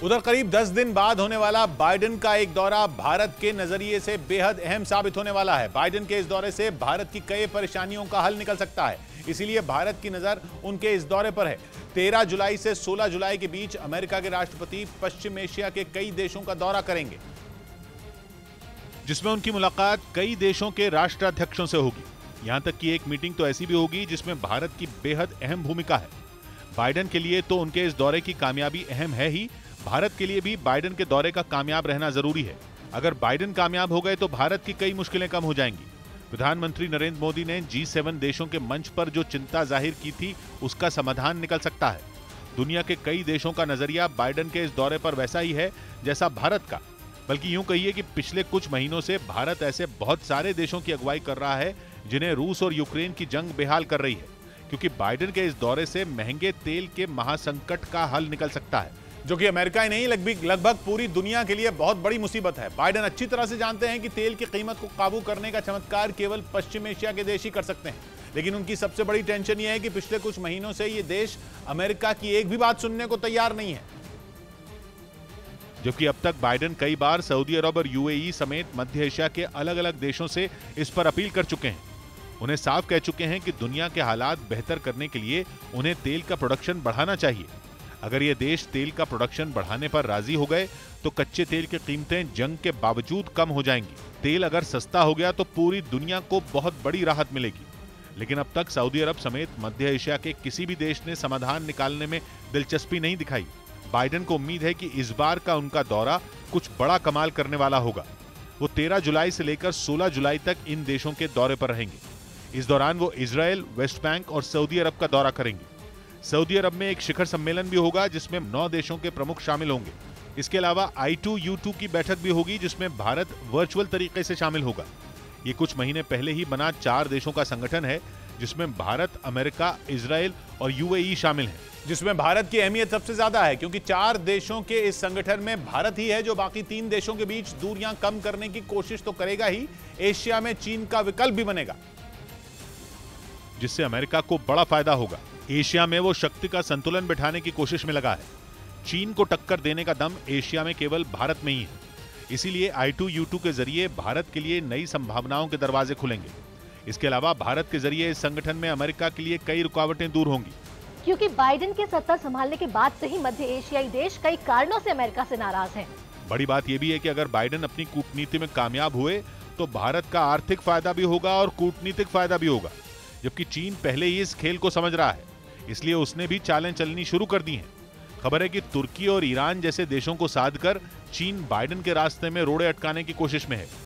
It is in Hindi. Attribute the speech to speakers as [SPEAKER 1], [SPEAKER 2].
[SPEAKER 1] उधर करीब 10 दिन बाद होने वाला बाइडेन का एक दौरा भारत के नजरिए से बेहद अहम साबित होने वाला है। बाइडेन के इस दौरे से भारत की कई परेशानियों का हल निकल सकता है, इसीलिए भारत की नजर उनके इस दौरे पर है। 13 जुलाई से 16 जुलाई के बीच अमेरिका के राष्ट्रपति पश्चिम एशिया के कई देशों का दौरा करेंगे, जिसमें उनकी मुलाकात कई देशों के राष्ट्राध्यक्षों से होगी। यहां तक कि एक मीटिंग तो ऐसी भी होगी जिसमें भारत की बेहद अहम भूमिका है। बाइडेन के लिए तो उनके इस दौरे की कामयाबी अहम है ही, भारत के लिए भी बाइडेन के दौरे का कामयाब रहना जरूरी है। अगर बाइडेन कामयाब हो गए तो भारत की कई मुश्किलें कम हो जाएंगी। प्रधानमंत्री नरेंद्र मोदी ने G7 देशों के मंच पर जो चिंता जाहिर की थी, उसका समाधान निकल सकता है। दुनिया के कई देशों का नजरिया बाइडेन के इस दौरे पर वैसा ही है जैसा भारत का, बल्कि यूं कहिए कि पिछले कुछ महीनों से भारत ऐसे बहुत सारे देशों की अगुवाई कर रहा है जिन्हें रूस और यूक्रेन की जंग बेहाल कर रही है, क्योंकि बाइडेन के इस दौरे से महंगे तेल के महासंकट का हल निकल सकता है, जो कि अमेरिका ही नहीं लगभग पूरी दुनिया के लिए बहुत बड़ी मुसीबत है। बाइडेन अच्छी तरह से जानते हैं कि तेल की कीमत को काबू करने का चमत्कार केवल पश्चिम एशिया के देश ही कर सकते हैं, लेकिन उनकी सबसे बड़ी टेंशन यह है कि पिछले कुछ महीनों से ये देश अमेरिका की एक भी बात सुनने को तैयार नहीं है। जबकि अब तक बाइडेन कई बार सऊदी अरब और UAE समेत मध्य एशिया के अलग अलग देशों से इस पर अपील कर चुके हैं। उन्हें साफ कह चुके हैं कि दुनिया के हालात बेहतर करने के लिए उन्हें तेल का प्रोडक्शन बढ़ाना चाहिए। अगर ये देश तेल का प्रोडक्शन बढ़ाने पर राजी हो गए तो कच्चे तेल की कीमतें जंग के बावजूद कम हो जाएंगी। तेल अगर सस्ता हो गया तो पूरी दुनिया को बहुत बड़ी राहत मिलेगी। लेकिन अब तक सऊदी अरब समेत मध्य एशिया के किसी भी देश ने समाधान निकालने में दिलचस्पी नहीं दिखाई। बाइडेन को उम्मीद है कि इस बार का उनका दौरा कुछ बड़ा कमाल करने वाला होगा। वो 13 जुलाई से लेकर 16 जुलाई तक इन देशों के दौरे पर रहेंगे। इस दौरान वो इजराइल, वेस्ट बैंक और सऊदी अरब का दौरा करेंगे। सऊदी अरब में एक शिखर सम्मेलन भी होगा जिसमें 9 देशों के प्रमुख शामिल होंगे। इसके अलावा I2U2 की बैठक भी होगी जिसमें भारत वर्चुअल तरीके से शामिल होगा। ये कुछ महीने पहले ही बना 4 देशों का संगठन है जिसमें भारत, अमेरिका, इजराइल और UAE शामिल है, जिसमें भारत की अहमियत सबसे ज्यादा है क्योंकि 4 देशों के इस संगठन में भारत ही है जो बाकी 3 देशों के बीच दूरियां कम करने की कोशिश तो करेगा ही, एशिया में चीन का विकल्प भी बनेगा, जिससे अमेरिका को बड़ा फायदा होगा। एशिया में वो शक्ति का संतुलन बिठाने की कोशिश में लगा है। चीन को टक्कर देने का दम एशिया में केवल भारत में ही है। इसीलिए I2U2 के जरिए भारत के लिए नई संभावनाओं के दरवाजे खुलेंगे। इसके अलावा भारत के जरिए इस संगठन में अमेरिका के लिए कई रुकावटें दूर होंगी,
[SPEAKER 2] क्योंकि बाइडेन के सत्ता संभालने के बाद से ही मध्य एशियाई देश कई कारणों से अमेरिका से नाराज हैं।
[SPEAKER 1] बड़ी बात यह भी है कि अगर बाइडेन अपनी कूटनीति में कामयाब हुए तो भारत का आर्थिक फायदा भी होगा और कूटनीतिक फायदा भी होगा, जबकि चीन पहले ही इस खेल को समझ रहा है, इसलिए उसने भी चालें चलनी शुरू कर दी हैं। खबर है कि तुर्की और ईरान जैसे देशों को साध कर चीन बाइडेन के रास्ते में रोड़े अटकाने की कोशिश में है।